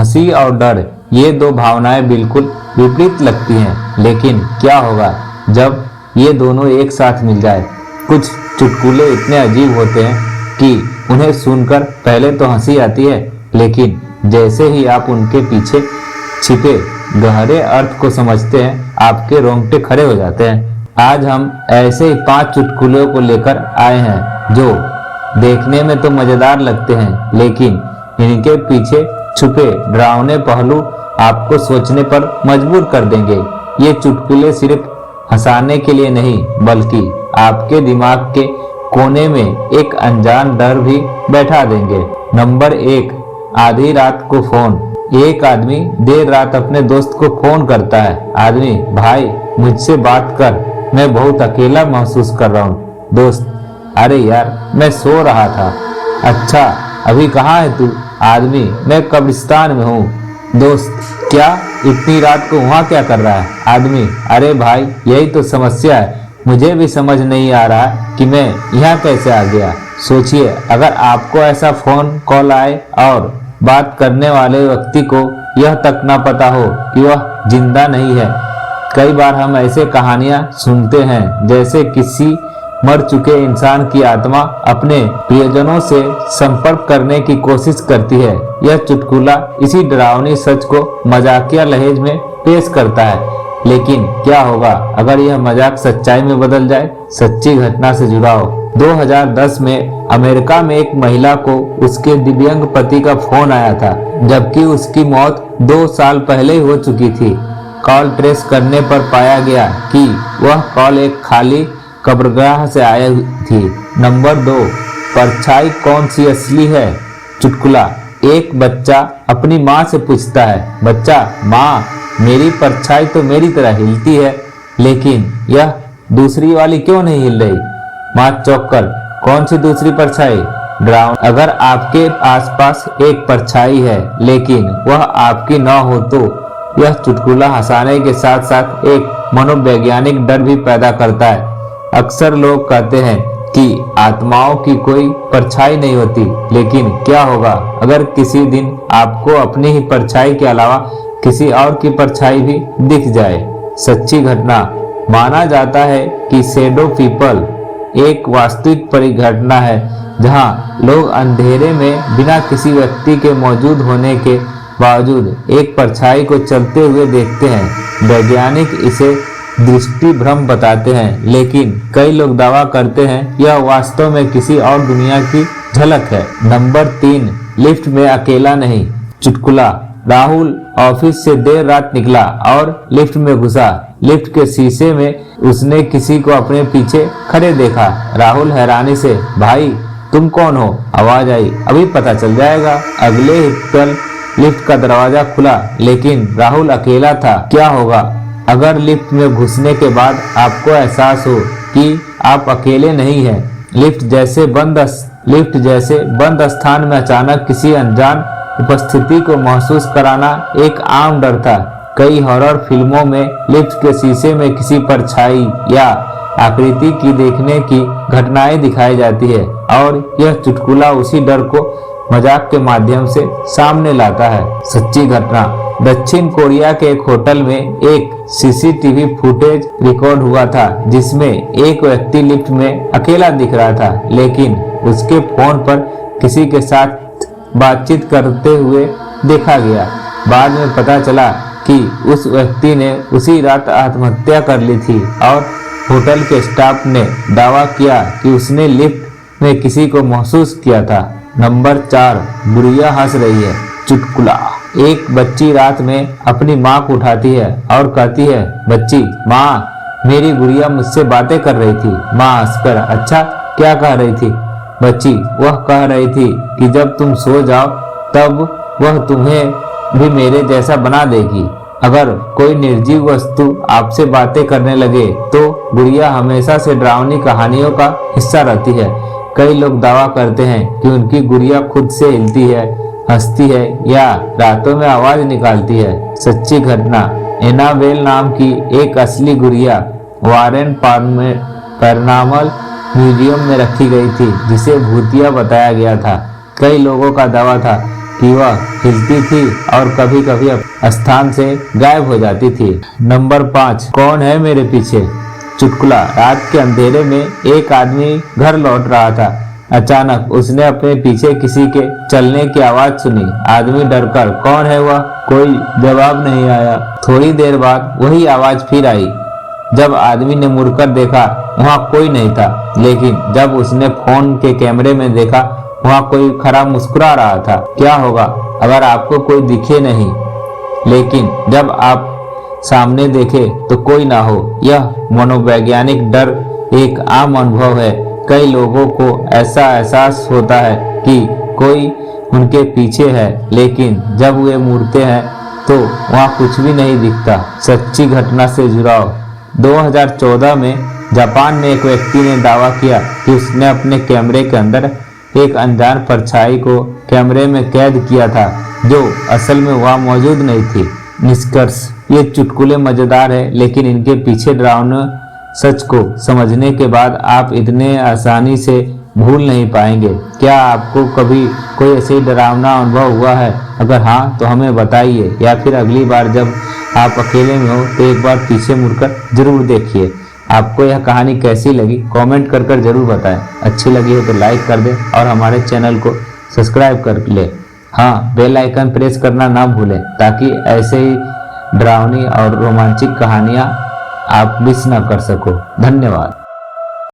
हंसी और डर, ये दो भावनाएं बिल्कुल विपरीत लगती हैं, लेकिन क्या होगा जब ये दोनों एक साथ मिल जाए। कुछ चुटकुले इतने अजीब होते हैं कि उन्हें सुनकर पहले तो हंसी आती है, लेकिन जैसे ही आप उनके पीछे छिपे गहरे अर्थ को समझते हैं, आपके रोंगटे खड़े हो जाते हैं। आज हम ऐसे ही 5 चुटकुलों को लेकर आए हैं जो देखने में तो मजेदार लगते हैं, लेकिन इनके पीछे छुपे डरावने पहलू आपको सोचने पर मजबूर कर देंगे। ये चुटकुले सिर्फ हंसाने के लिए नहीं, बल्कि आपके दिमाग के कोने में एक अनजान डर भी बैठा देंगे। नंबर 1, आधी रात को फोन। एक आदमी देर रात अपने दोस्त को फोन करता है। आदमी, भाई मुझसे बात कर, मैं बहुत अकेला महसूस कर रहा हूँ। दोस्त, अरे यार मैं सो रहा था। अच्छा, अभी कहाँ है तू? आदमी, मैं कब्रिस्तान में हूँ। दोस्त, क्या इतनी रात को वहाँ क्या कर रहा है? आदमी, अरे भाई यही तो समस्या है, मुझे भी समझ नहीं आ रहा कि मैं यहाँ कैसे आ गया। सोचिए, अगर आपको ऐसा फोन कॉल आए और बात करने वाले व्यक्ति को यह तक ना पता हो कि वह जिंदा नहीं है। कई बार हम ऐसे कहानियां सुनते हैं जैसे किसी मर चुके इंसान की आत्मा अपने प्रियजनों से संपर्क करने की कोशिश करती है। यह चुटकुला इसी डरावनी सच को मजाकिया लहजे में पेश करता है, लेकिन क्या होगा अगर यह मजाक सच्चाई में बदल जाए? सच्ची घटना से जुड़ाव। 2010 में अमेरिका में एक महिला को उसके दिव्यांग पति का फोन आया था, जबकि उसकी मौत 2 साल पहले ही हो चुकी थी। कॉल ट्रेस करने पर पाया गया कि वह कॉल एक खाली कब्रगाह से आई थी। नंबर 2, परछाई कौन सी असली है? चुटकुला। एक बच्चा अपनी माँ से पूछता है, बच्चा, माँ मेरी परछाई तो मेरी तरह हिलती है, लेकिन यह दूसरी वाली क्यों नहीं हिल रही? माँ चौंक कर, कौन सी दूसरी परछाई? डरावना। अगर आपके आसपास एक परछाई है लेकिन वह आपकी न हो तो यह चुटकुला हंसाने के साथ साथ एक मनोवैज्ञानिक डर भी पैदा करता है। अक्सर लोग कहते हैं कि आत्माओं की कोई परछाई नहीं होती, लेकिन क्या होगा अगर किसी दिन आपको अपनी ही परछाई के अलावा किसी और की परछाई भी दिख जाए? सच्ची घटना। माना जाता है कि शैडो पीपल एक वास्तविक परिघटना है जहां लोग अंधेरे में बिना किसी व्यक्ति के मौजूद होने के बावजूद एक परछाई को चलते हुए देखते हैं। वैज्ञानिक इसे दृष्टि भ्रम बताते हैं, लेकिन कई लोग दावा करते हैं यह वास्तव में किसी और दुनिया की झलक है। नंबर 3, लिफ्ट में अकेला नहीं। चुटकुला। राहुल ऑफिस से देर रात निकला और लिफ्ट में घुसा। लिफ्ट के शीशे में उसने किसी को अपने पीछे खड़े देखा। राहुल हैरानी से, भाई तुम कौन हो? आवाज आई, अभी पता चल जाएगा। अगले ही पल लिफ्ट का दरवाजा खुला, लेकिन राहुल अकेला था। क्या होगा अगर लिफ्ट में घुसने के बाद आपको एहसास हो कि आप अकेले नहीं हैं? लिफ्ट जैसे बंद स्थान में अचानक किसी अनजान उपस्थिति को महसूस कराना एक आम डर था। कई हॉरर फिल्मों में लिफ्ट के शीशे में किसी परछाई या आकृति की देखने की घटनाएं दिखाई जाती है, और यह चुटकुला उसी डर को मजाक के माध्यम से सामने लाता है। सच्ची घटना। दक्षिण कोरिया के एक होटल में एक सीसीटीवी फुटेज रिकॉर्ड हुआ था जिसमें एक व्यक्ति लिफ्ट में अकेला दिख रहा था, लेकिन उसके फोन पर किसी के साथ बातचीत करते हुए देखा गया। बाद में पता चला कि उस व्यक्ति ने उसी रात आत्महत्या कर ली थी, और होटल के स्टाफ ने दावा किया कि उसने लिफ्ट में किसी को महसूस किया था। नंबर 4, गुड़िया हंस रही है। चुटकुला। एक बच्ची रात में अपनी माँ को उठाती है और कहती है, बच्ची, माँ मेरी गुड़िया मुझसे बातें कर रही थी। माँ हंसकर, अच्छा क्या कह रही थी? बच्ची, वह कह रही थी कि जब तुम सो जाओ तब वह तुम्हें भी मेरे जैसा बना देगी। अगर कोई निर्जीव वस्तु आपसे बातें करने लगे तो गुड़िया हमेशा से डरावनी कहानियों का हिस्सा रहती है। कई लोग दावा करते हैं कि उनकी गुड़िया खुद से हिलती है, हंसती है या रातों में आवाज निकालती है। सच्ची घटना। एनाबेल नाम की एक असली गुड़िया वारेन पैरानॉर्मल म्यूजियम में रखी गई थी, जिसे भूतिया बताया गया था। कई लोगों का दावा था कि वह हिलती थी और कभी कभी स्थान से गायब हो जाती थी। नंबर 5, कौन है मेरे पीछे? चुटकुला। रात के अंधेरे में एक आदमी घर लौट रहा था। अचानक उसने अपने पीछे किसी के चलने की आवाज सुनी। आदमी डरकर कौन है वह? कोई जवाब नहीं आया। थोड़ी देर बाद वही आवाज फिर आई। जब आदमी ने मुड़कर देखा वहां कोई नहीं था, लेकिन जब उसने फोन के कैमरे में देखा वहां कोई खड़ा मुस्कुरा रहा था। क्या होगा अगर आपको कोई दिखे नहीं, लेकिन जब आप सामने देखे तो कोई ना हो? यह मनोवैज्ञानिक डर एक आम अनुभव है। कई लोगों को ऐसा एहसास होता है कि कोई उनके पीछे है, लेकिन जब वे मुड़ते हैं तो वहाँ कुछ भी नहीं दिखता। सच्ची घटना से जुड़ाव। 2014 में जापान में एक व्यक्ति ने दावा किया कि उसने अपने कैमरे के अंदर एक अनजान परछाई को कैमरे में कैद किया था, जो असल में वहाँ मौजूद नहीं थी। निष्कर्ष, ये चुटकुले मजेदार है, लेकिन इनके पीछे डरावना सच को समझने के बाद आप इतने आसानी से भूल नहीं पाएंगे। क्या आपको कभी कोई ऐसे डरावना अनुभव हुआ है? अगर हाँ तो हमें बताइए, या फिर अगली बार जब आप अकेले में हो तो एक बार पीछे मुड़कर जरूर देखिए। आपको यह कहानी कैसी लगी कमेंट कर जरूर बताएं। अच्छी लगी हो तो लाइक कर दें और हमारे चैनल को सब्सक्राइब कर ले। हाँ, बेल आइकन प्रेस करना ना भूलें, ताकि ऐसे ही डरावनी और रोमांचक कहानियाँ आप मिस ना कर सको। धन्यवाद।